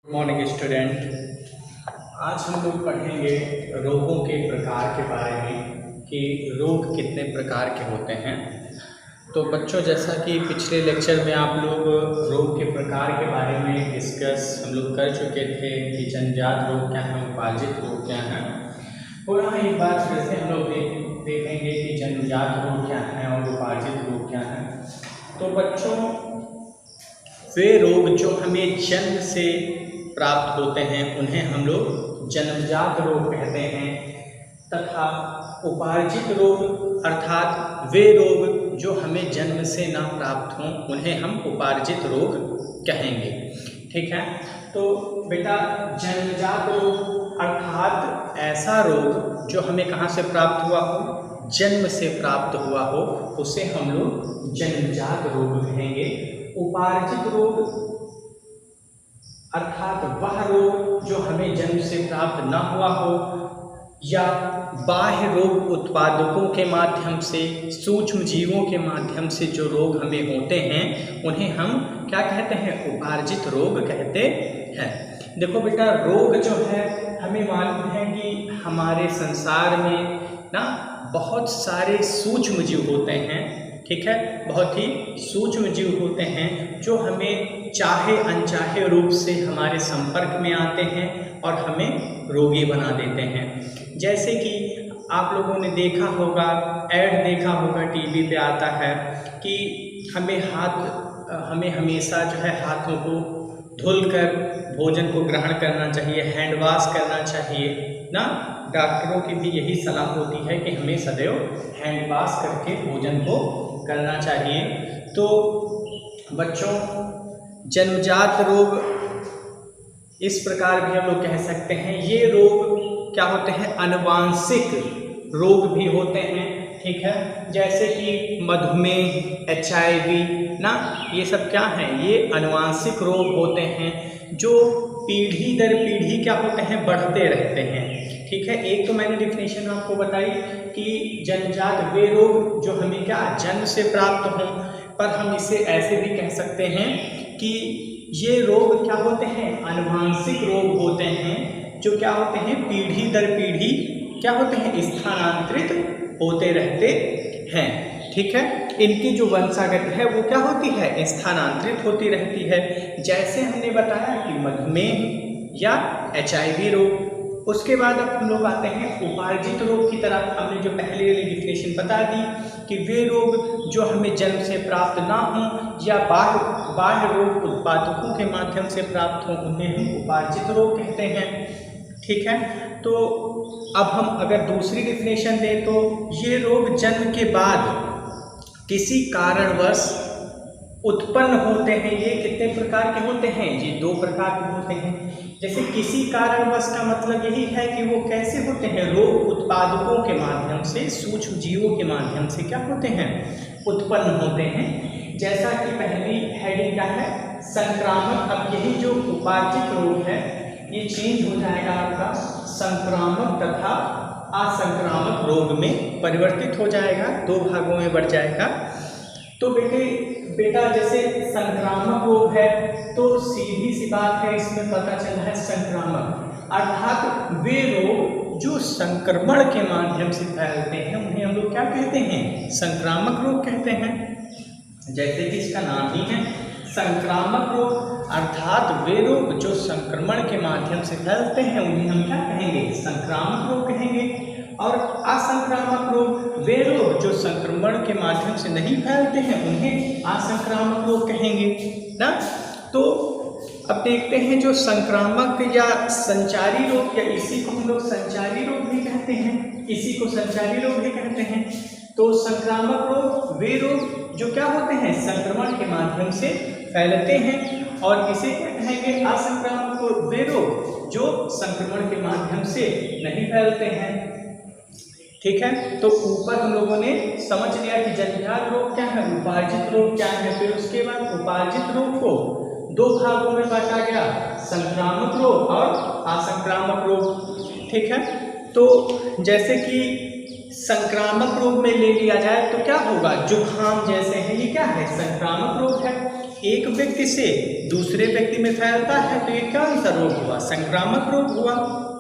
Morning student. आज हम लोग पढ़ेंगे रोगों के प्रकार के बारे में कि रोग कितने प्रकार के होते हैं। तो बच्चों, जैसा कि पिछले लेक्चर में आप लोग रोग के प्रकार के बारे में डिस्कस हम लोग कर चुके थे कि जन्मजात रोग क्या हैं, उपार्जित रोग क्या हैं। पुनः एक बार फिर से हम लोग देखेंगे कि जन्मजात रोग क्या हैं और उपार्जित रोग क्या हैं। तो बच्चों, वे रोग जो हमें जन्म से प्राप्त होते हैं उन्हें हम लोग जन्मजात रोग कहते हैं, तथा उपार्जित रोग अर्थात वे रोग जो हमें जन्म से ना प्राप्त हों उन्हें हम उपार्जित रोग कहेंगे। ठीक है। तो बेटा, जन्मजात रोग अर्थात ऐसा रोग जो हमें कहाँ से प्राप्त हुआ हो, जन्म से प्राप्त हुआ हो, उसे हम लोग जन्मजात रोग कहेंगे। उपार्जित रोग अर्थात वह रोग जो हमें जन्म से प्राप्त न हुआ हो या बाह्य रोग उत्पादकों के माध्यम से, सूक्ष्म जीवों के माध्यम से जो रोग हमें होते हैं उन्हें हम क्या कहते हैं, उपार्जित रोग कहते हैं। देखो बेटा, रोग जो है हमें मालूम है कि हमारे संसार में ना बहुत सारे सूक्ष्म जीव होते हैं। ठीक है, बहुत ही सूक्ष्म जीव होते हैं जो हमें चाहे अनचाहे रूप से हमारे संपर्क में आते हैं और हमें रोगी बना देते हैं। जैसे कि आप लोगों ने देखा होगा, ऐड देखा होगा, टीवी पे आता है कि हमें हमेशा जो है हाथों को धुलकर भोजन को ग्रहण करना चाहिए, हैंड वॉश करना चाहिए ना। डॉक्टरों की भी यही सलाह होती है कि हमें सदैव हैंड वॉश करके भोजन को करना चाहिए। तो बच्चों, जन्मजात रोग इस प्रकार भी हम लोग कह सकते हैं। ये रोग क्या होते हैं, अनुवांशिक रोग भी होते हैं। ठीक है, जैसे कि मधुमेह, HIV ना, ये सब क्या हैं, ये अनुवांशिक रोग होते हैं जो पीढ़ी दर पीढ़ी क्या होते हैं, बढ़ते रहते हैं। ठीक है, एक तो मैंने डिफिनेशन आपको बताई कि जन्मजात वे रोग जो हमें क्या जन्म से प्राप्त हों, पर हम इसे ऐसे भी कह सकते हैं कि ये रोग क्या होते हैं, अनुवांशिक रोग होते हैं जो क्या होते हैं, पीढ़ी दर पीढ़ी क्या होते हैं, स्थानांतरित होते रहते हैं। ठीक है, इनकी जो वंशागत है वो क्या होती है, स्थानांतरित होती रहती है। जैसे हमने बताया कि मधुमेह या HIV रोग। उसके बाद अब हम लोग आते हैं उपार्जित रोग की तरफ। हमने जो पहले वाली डिफिनेशन बता दी कि वे रोग जो हमें जन्म से प्राप्त ना हों या बाह्य रोग उत्पादकों के माध्यम से प्राप्त हों उन्हें हम उपार्जित रोग कहते हैं। ठीक है, तो अब हम अगर दूसरी डिफिनेशन दें तो ये रोग जन्म के बाद किसी कारणवश उत्पन्न होते हैं। ये कितने प्रकार के होते हैं, ये 2 प्रकार के होते हैं। जैसे किसी कारणवश का मतलब यही है कि वो कैसे होते हैं, रोग उत्पादकों के माध्यम से, सूक्ष्म जीवों के माध्यम से क्या होते हैं, उत्पन्न होते हैं। जैसा कि पहली हेडिंग क्या है, संक्रामक। अब यही जो उपार्जित रोग है ये चेंज हो जाएगा आपका संक्रामक तथा असंक्रामक रोग में परिवर्तित हो जाएगा, 2 भागों में बढ़ जाएगा। तो बेटा जैसे संक्रामक रोग है तो सीधी सी बात है, इसमें पता चल रहा है संक्रामक अर्थात वे रोग जो संक्रमण के माध्यम से फैलते हैं उन्हें हम लोग क्या कहते हैं, संक्रामक रोग कहते हैं। जैसे कि इसका नाम ही है संक्रामक रोग, अर्थात वे रोग जो संक्रमण के माध्यम से फैलते हैं उन्हें हम क्या कहेंगे, संक्रामक रोग कहेंगे। और असंक्रामक रोग, वे रोग जो संक्रमण के माध्यम से नहीं फैलते हैं उन्हें असंक्रामक रोग कहेंगे ना। तो अब देखते हैं जो संक्रामक या संचारी रोग, या इसी को हम लोग संचारी रोग भी कहते हैं, इसी को संचारी रोग भी कहते हैं। तो संक्रामक रोग वे रोग जो क्या होते हैं, संक्रमण के माध्यम से फैलते हैं, और इसे क्या कहेंगे, असंक्रामक वे रोग जो संक्रमण के माध्यम से नहीं फैलते हैं। ठीक है, तो ऊपर हम लोगों ने समझ लिया कि जन्मजात रोग क्या है, उपार्जित रोग क्या है। फिर उसके बाद उपार्जित रोग को 2 भागों में बांटा गया, संक्रामक रोग और असंक्रामक रोग। ठीक है, तो जैसे कि संक्रामक रोग में ले लिया जाए तो क्या होगा, जुखाम जैसे है, ये क्या है, संक्रामक रोग है। एक व्यक्ति से दूसरे व्यक्ति में फैलता है तो ये कौन सा रोग हुआ? संक्रामक रोग हुआ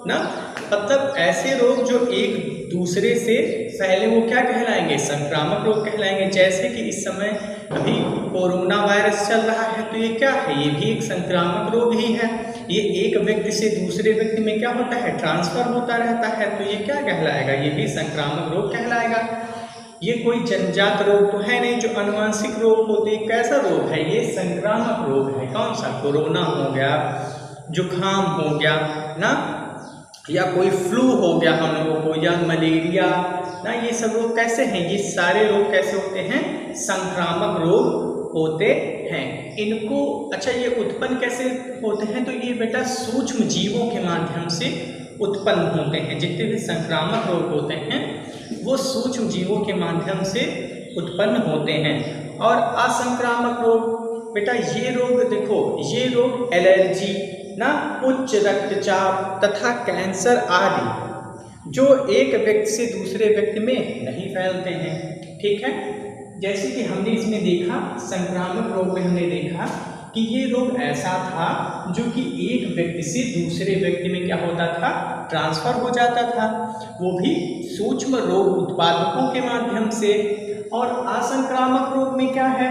ना। मतलब ऐसे रोग जो एक दूसरे से फैले वो क्या कहलाएंगे? संक्रामक रोग कहलाएंगे। जैसे कि इस समय अभी कोरोना वायरस चल रहा है तो ये क्या है? ये भी एक संक्रामक रोग ही है। ये एक व्यक्ति से दूसरे व्यक्ति में क्या होता है? ट्रांसफर होता रहता है, तो ये क्या कहलाएगा? ये भी संक्रामक रोग कहलाएगा। ये कोई जन्मजात रोग तो है नहीं जो अनुवांशिक रोग होते। कैसा रोग है? ये संक्रामक रोग है। कौन सा? कोरोना हो गया, जुकाम हो गया ना, या कोई फ्लू हो गया हम लोगों को, या मलेरिया ना, ये सब रोग कैसे हैं? ये सारे रोग कैसे होते हैं? संक्रामक रोग होते हैं। इनको अच्छा ये उत्पन्न कैसे होते हैं? तो ये बेटा सूक्ष्म जीवों के माध्यम से उत्पन्न होते हैं। जितने भी संक्रामक रोग होते हैं वो सूक्ष्म जीवों के माध्यम से उत्पन्न होते हैं। और असंक्रामक रोग बेटा ये रोग देखो, ये रोग एलर्जी ना, उच्च रक्तचाप तथा कैंसर आदि जो एक व्यक्ति से दूसरे व्यक्ति में नहीं फैलते हैं। ठीक है, जैसे कि हमने इसमें देखा संक्रामक रोग में हमने देखा कि ये रोग ऐसा था जो कि एक व्यक्ति से दूसरे व्यक्ति में क्या होता था? ट्रांसफर हो जाता था, वो भी सूक्ष्म रोग उत्पादकों के माध्यम से। और असंक्रामक रोग में क्या है?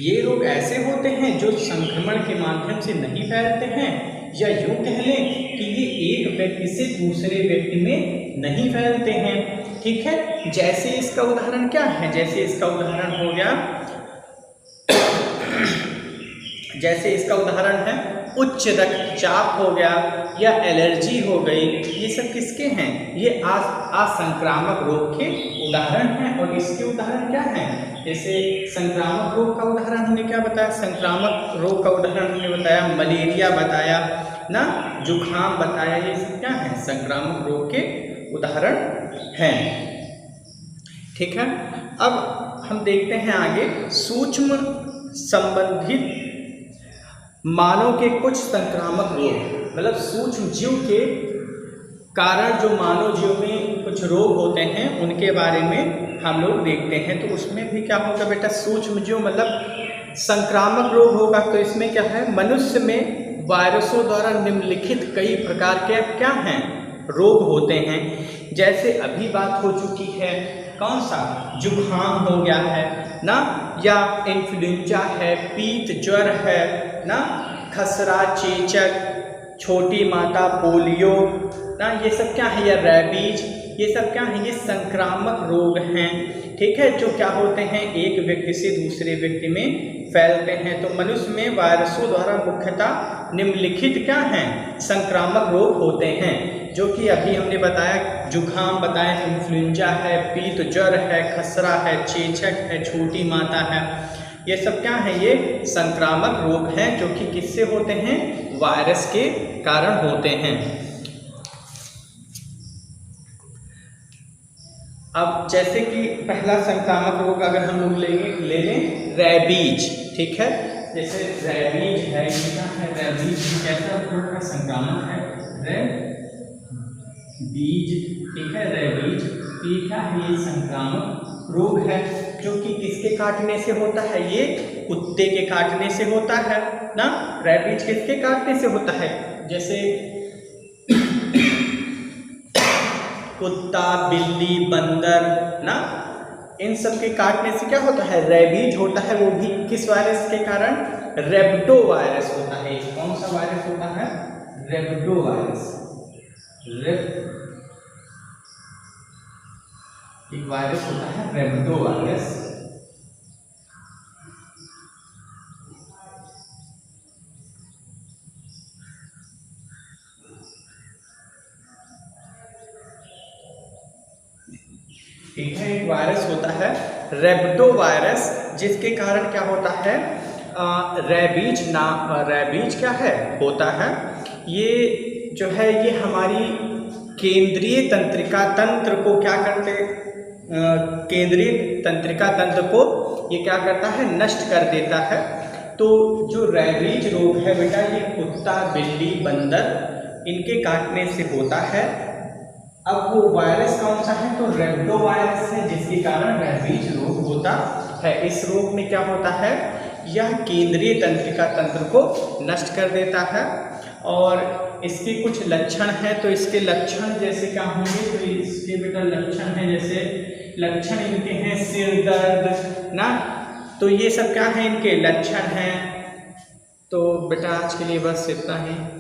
ये रोग ऐसे होते हैं जो संक्रमण के माध्यम से नहीं फैलते हैं, या यूं कह लें कि ये एक व्यक्ति से दूसरे व्यक्ति में नहीं फैलते हैं। ठीक है, जैसे इसका उदाहरण क्या है? जैसे इसका उदाहरण हो गया, जैसे इसका उदाहरण है उच्च रक्तचाप हो गया या एलर्जी हो गई। ये सब किसके हैं? ये असंक्रामक रोग के उदाहरण हैं। और इसके उदाहरण क्या हैं? जैसे संक्रामक रोग का उदाहरण हमने क्या बताया? संक्रामक रोग का उदाहरण हमने बताया मलेरिया बताया ना, जुकाम बताया। ये सब क्या है? संक्रामक रोग के उदाहरण हैं। ठीक है, अब हम देखते हैं आगे सूक्ष्म संबंधित मानव के कुछ संक्रामक रोग। मतलब सूक्ष्म जीव के कारण जो मानव जीव में कुछ रोग होते हैं उनके बारे में हम लोग देखते हैं। तो उसमें भी क्या होगा बेटा? सूक्ष्म जीव मतलब संक्रामक रोग होगा। तो इसमें क्या है? मनुष्य में वायरसों द्वारा निम्नलिखित कई प्रकार के क्या हैं? रोग होते हैं। जैसे अभी बात हो चुकी है, कौन सा? जुकाम हो गया है ना, या इन्फ्लुएंजा है, पीत ज्वर है ना, खसरा, चेचक, छोटी माता, पोलियो ना, ये सब क्या है? या रैबीज, ये सब क्या है? ये संक्रामक रोग हैं। ठीक है, जो क्या होते हैं? एक व्यक्ति से दूसरे व्यक्ति में फैलते हैं। तो मनुष्य में वायरसों द्वारा मुख्यतः निम्नलिखित क्या हैं? संक्रामक रोग होते हैं, जो कि अभी हमने बताया, जुकाम बताया, इन्फ्लुएंजा है, पीत ज्वर है, खसरा है, चेचक है, छोटी माता है। ये सब क्या है? ये संक्रामक रोग हैं जो कि किससे होते हैं? वायरस के कारण होते हैं। अब जैसे कि पहला संक्रामक रोग अगर हम लोग ले लें रैबीज। ठीक है, जैसे रैबीज है, ये क्या है? रैबीज कैसा रोग है? संक्रामक है, रैबीज। ठीक है, रैबीज ये क्या है? ये संक्रामक रोग है जो कि किसके काटने से होता है? ये कुत्ते के काटने से होता है ना। रैबीज किसके काटने से होता है? जैसे कुत्ता, बिल्ली, बंदर ना, इन सब के काटने से क्या होता है? रैबीज होता है। वो भी किस वायरस के कारण? रेब्डो वायरस होता है। कौन सा वायरस होता है? रेब्डो वायरस। एक वायरस होता है रेब्डो वायरस। ठीक है, एक वायरस होता है रेब्डो वायरस, जिसके कारण क्या होता है? रैबीज क्या है? होता है। ये जो है ये हमारी केंद्रीय तंत्रिका तंत्र को क्या करते? केंद्रीय तंत्रिका तंत्र को ये क्या करता है? नष्ट कर देता है। तो जो रैबीज रोग है बेटा, ये कुत्ता, बिल्ली, बंदर इनके काटने से होता है। अब वो वायरस कौन सा है? तो रेब्डो वायरस है, जिसके कारण रैबीज रोग होता है। इस रोग में क्या होता है? यह केंद्रीय तंत्रिका तंत्र को नष्ट कर देता है। और इसके कुछ लक्षण हैं, तो इसके लक्षण जैसे क्या होंगे, तो इसके बेटा लक्षण हैं, जैसे लक्षण इनके हैं सिर दर्द ना, तो ये सब क्या है इनके लक्षण हैं। तो बेटा आज के लिए बस इतना ही।